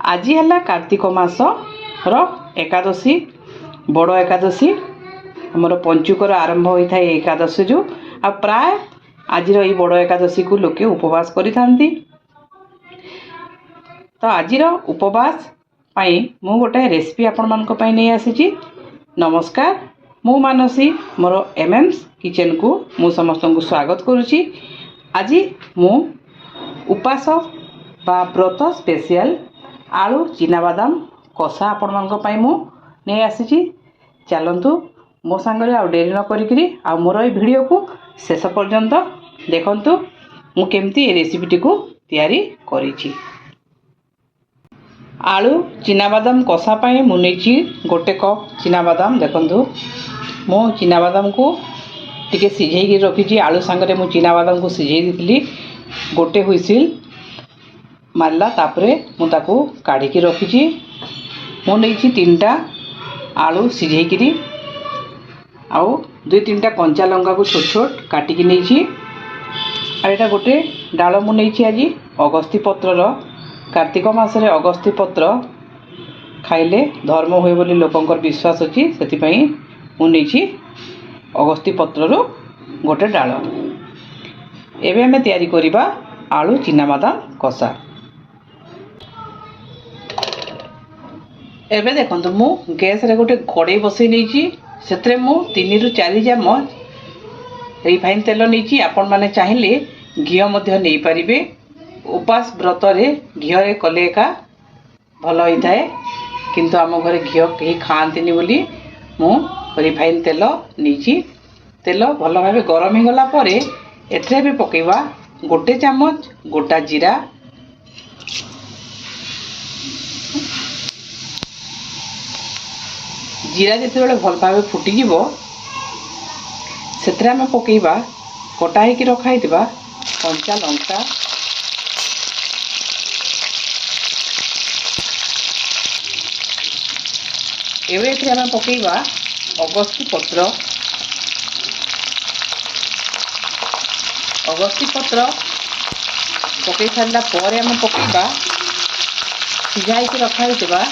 आज है कार्तिक मासर एकादशी बड़ एकादशी आमर पंचुकर आरंभ होता है एकादशी जो आ प्राय आज बड़ एकादशी को लोके उपवास करिथांती। तो आज उपवास पाई मु गोटे रेसिपी आपण मानक पई नै आसीची। नमस्कार, मु मानसी मोर एमएम्स किचन को मु समस्त को स्वागत करुची। आज मु उपास बा व्रत स्पेशल आलू चिनाबादाम कषा आपण मानक पई मु नै आसीची। चलंतु मो सांगरे आ डेरी न करिकरी आ मोर ए वीडियो को शेष पर्यंत देखंतु मु केमती ए रेसिपीटी को तैयारी करिची। आलू चिनाबादाम कषा पाई मु नेची गोटे कप चिनाबादाम। देखंतु मो चिनाबादाम को टिके सिझेई रखी। आलू सांगरे मु चिनाबादाम को सिझेई दिली। गोटे हुइसिल मारला तापरे मु ताको काढ़ी की रखी। मु नेची 3टा आलू सिझेई आउ 2-3टा कंचा लंका को छोट छोट काटिकी नेची। आ एटा गोटे डाल मु नेची आज अगस्ती पत्रर। कार्तिक मासरे अगस्ती पत्र खाइले धर्म हुए बोली लोकंकर विश्वास अछि। सेति पई मु नेची अगस्ती पत्ररो गोटे डाल। एबे हमें तैयारी करिबा आलू चिनाबादाम कषा। एबे देखंतु मु गैस रे गोटे कड़ाई बसई नेची। सेतरे मु 3 ରୁ 4 चामच रिफाइन तेल नेची। आपण माने चाहिले घी मध्य नै परिबे। उपास व्रत रे घी रे कले का भल होई थाए, किंतु आम घरे घी कहीं खाआंतिनी बोली मु रिफाइन तेल नेची। तेल भल भाबे गरम हो गला परे एथरे भी पकेबा गोटे चामच गोटा जीरा, जीरा जिते बेले भल भाव फुटी जीवो सेतरे आमे पकेबा कटा हेकि रखा हितबा कंचा लंका, एबे एथरे आमे पकेबा अगस्ती पत्र। अगस्ती पत्र पकई सारा पर आमे पकेबा सिझाई के रखा हितबा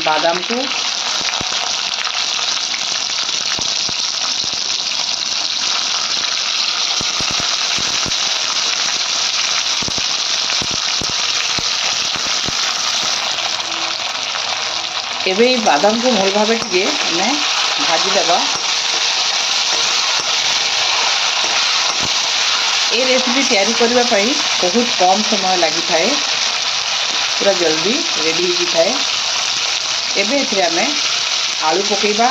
बादाम को। एबे बादाम को भल भाव टे हमें भाजी देवा। ये रेसिपी तैयारी करने बहुत कम समय लगी थाए, पूरा जल्दी रेडी हो जाए। एबे एथरे हमें आलू पकेबा।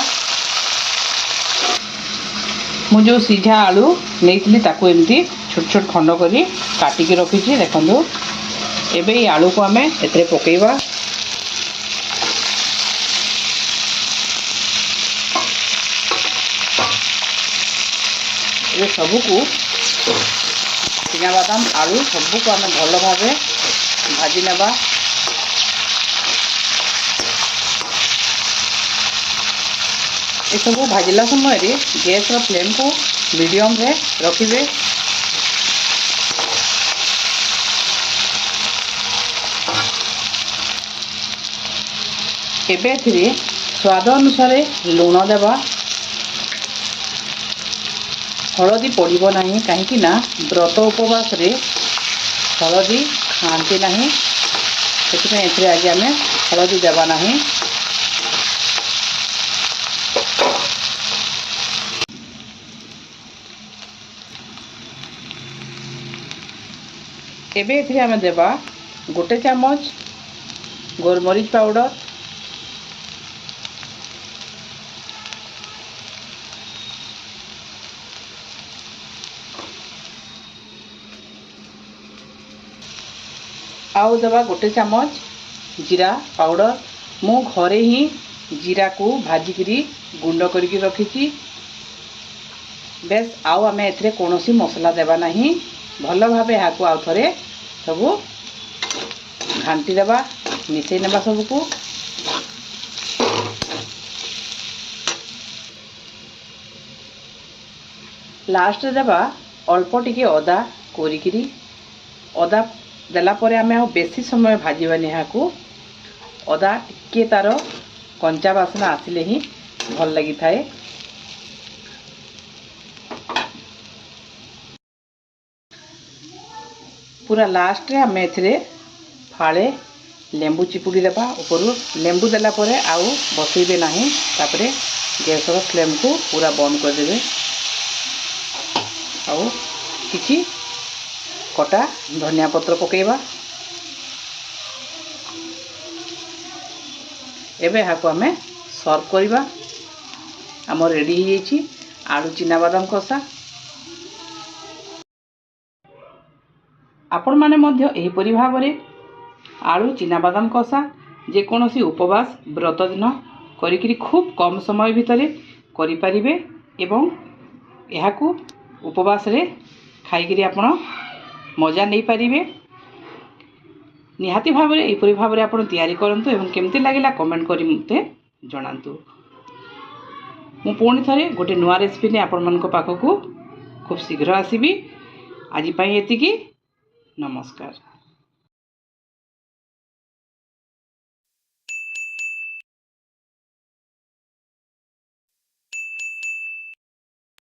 मु जो सीझा आलू नहीं ताको एमती छोट छोट खंड करी काटिकी रखी। देखो एबे ये आलू को हमें एथरे पकेबा। ये सबू को चिनाबादाम आलू सबू को आम भल भाव भाजी नेबा। ये सब भाजिला समय गैस रो फ्लेम को मीडियम रे रखिबे। एबे एथिरे स्वाद अनुसार लूण देबा। हलदी पड़ो ना कहीं व्रत उपवास रे हलदी खाती ना, से आज आम हलदी देवा ना। एबे एथिरे आम देवा गोटे चामच गोलमरीच पाउडर, आउ देवा गोटे चामच जीरा पाउडर। मु घरे ही जीरा को भाजिकी गुंड करके रखी। बेस आउ आम एथरे कौनसी मसला देवा नहीं। भल भाव यहाँ आउ थे सब घांटी देवा, मिसई नेबा सबको। लास्ट देवा अल्प टिके अदा कोरिकी। अदा देला परे आमे बेसी समय भाजीबानी यहाँ ଅଦା ଟିକେ ତା'ର କଞ୍ଚା ବାସ୍ନା ଆସିଲେ ହିଁ ଭଲ ଲାଗିଥାଏ। पूरा लास्ट रे आम एथिरे फाळे लेंबू चिपुड़ी देबा उपरू। लेंबू देला परे आउ बसैबे नाही, तापरे गैस रो फ्लेम को पूरा बंद कर देबे। आउ किछि कटा धनिया पत्र पकेबा। एबे हाको आमे सर्व करिबा। आम रेडी हो जाइछि आलू चिना बादाम कषा। आपण माने मध्य एहिपरि भाबरे आलू चिना बादाम कषा जेकोसी उपवास व्रत दिन करिकरी खूब कम समय भितर करि परिबे एवं एहाकू उपवास रे खाइकरी आपण मजा नहीं पारिबे। निहाती भाबरे एहिपरि भाबरे आपण तयारी करंतु एवं केमती लागिला कमेंट करि मते जणांतु। मु पुणी थरे गोटे नुआ रेसिपी ने आपण मानक पाखकू खूब शीघ्र आसीबी। आज पई एतिकी। नमस्कार।